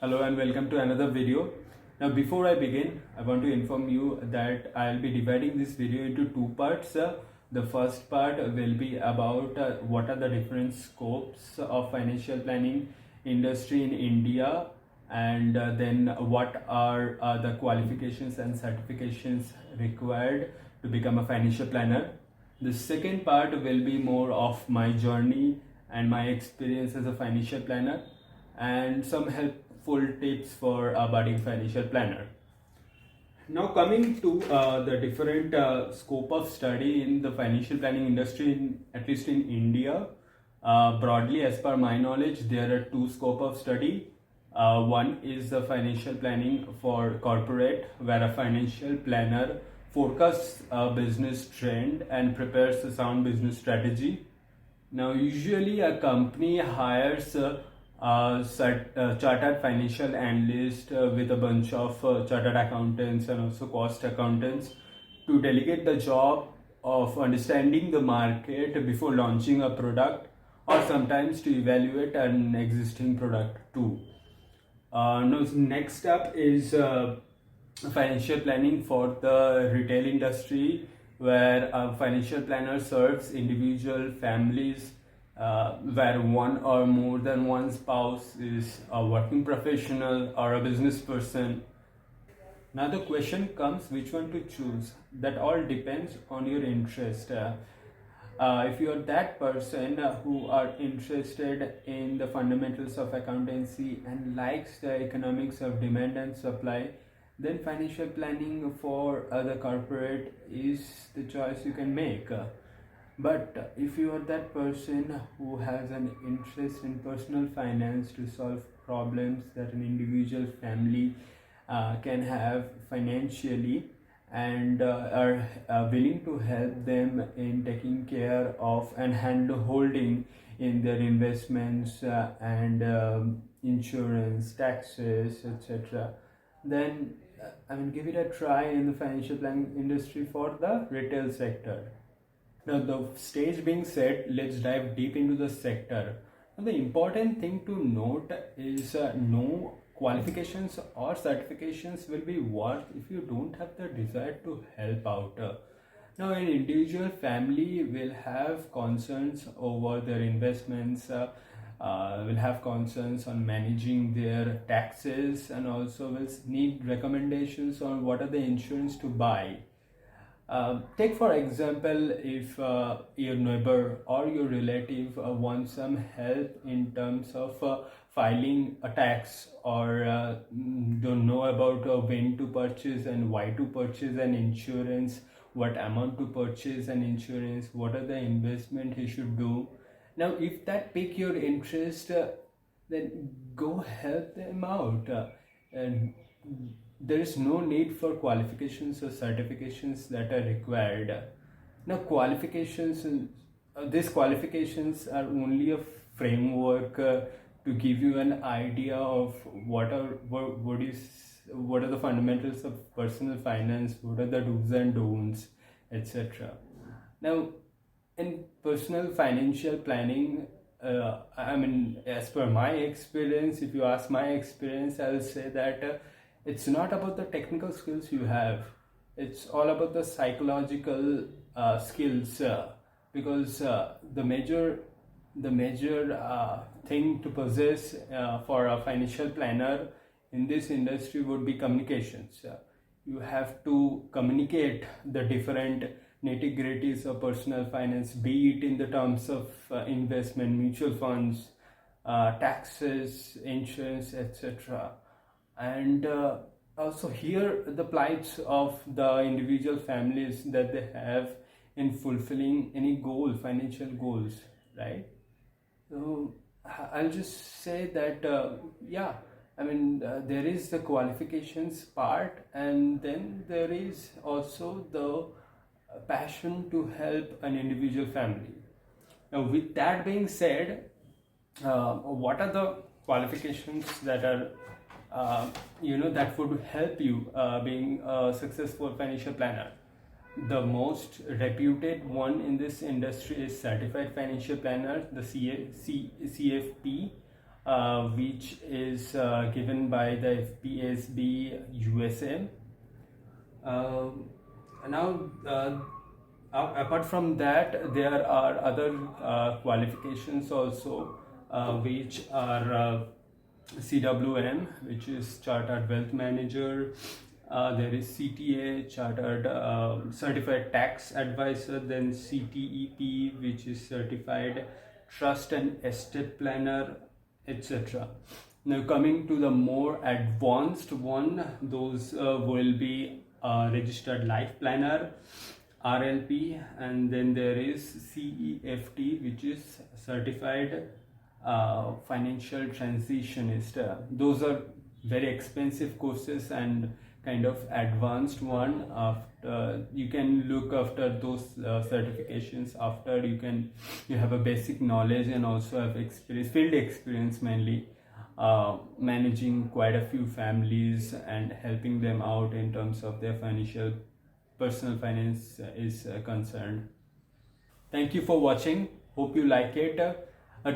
Hello and welcome to another video. Now before I begin, I want to inform you that I'll be dividing this video into two parts. The first part will be about what are the different scopes of financial planning industry in India, and then what are the qualifications and certifications required to become a financial planner. The second part will be more of my journey and my experience as a financial planner and some helpful tips for a budding financial planner. Now coming to the different scope of study in the financial planning industry, at least in India, broadly as per my knowledge, there are two scope of study. One is the financial planning for corporate, where a financial planner forecasts a business trend and prepares a sound business strategy. Now, usually a company hires a chartered financial analyst with a bunch of chartered accountants and also cost accountants to delegate the job of understanding the market before launching a product, or sometimes to evaluate an existing product too. Now, next up is financial planning for the retail industry, where a financial planner serves individual families where one or more than one spouse is a working professional or a business person. Now the question comes which one to choose. That all depends on your interest. If you are that person who are interested in the fundamentals of accountancy and likes the economics of demand and supply, then financial planning for the corporate is the choice you can make. But if you are that person who has an interest in personal finance to solve problems that an individual family can have financially, and are willing to help them in taking care of and hand holding in their investments and insurance, taxes, etc., then give it a try in the financial planning industry for the retail sector. Now, the stage being set, let's dive deep into the sector. Now, the important thing to note is no qualifications or certifications will be worth if you don't have the desire to help out. Now, an individual family will have concerns over their investments, will have concerns on managing their taxes, and also will need recommendations on what are the insurance to buy. Take for example, if your neighbor or your relative wants some help in terms of filing a tax, or don't know about when to purchase and why to purchase an insurance, what amount to purchase an insurance, what are the investment he should do. Now, if that pique your interest, then go help them out. And there is no need for qualifications or certifications that are required. Now, these qualifications are only a framework to give you an idea of what are the fundamentals of personal finance, what are the do's and don'ts, etc. Now, in personal financial planning, as per my experience, if you ask my experience, I will say that it's not about the technical skills you have, it's all about the psychological skills, because the major thing to possess for a financial planner in this industry would be communications. You have to communicate the different nitty-gritties of personal finance, be it in the terms of investment, mutual funds, taxes, insurance, etc. And also here the plights of the individual families that they have in fulfilling any financial goals, right? So I'll just say that there is the qualifications part, and then there is also the passion to help an individual family. Now, with that being said, what are the qualifications that are that would help you being a successful financial planner? The most reputed one in this industry is Certified Financial Planner, the CFP, which is given by the FPSB USA. Now, apart from that, there are other qualifications also, which are CWM, which is Chartered Wealth Manager. There is CTA, Chartered Certified Tax Advisor. Then CTEP, which is Certified Trust and Estate Planner, etc. Now, coming to the more advanced one, those will be Registered Life Planner, RLP, and then there is CEFT, which is Certified Financial Transitionist. Those are very expensive courses and kind of advanced one. After you can look after those certifications, after you have a basic knowledge and also have experience, field experience mainly, managing quite a few families and helping them out in terms of their personal finance is concerned. Thank you for watching. Hope you like it.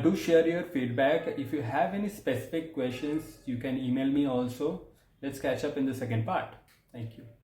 Do share your feedback. If you have any specific questions, you can email me also. Let's catch up in the second part. Thank you.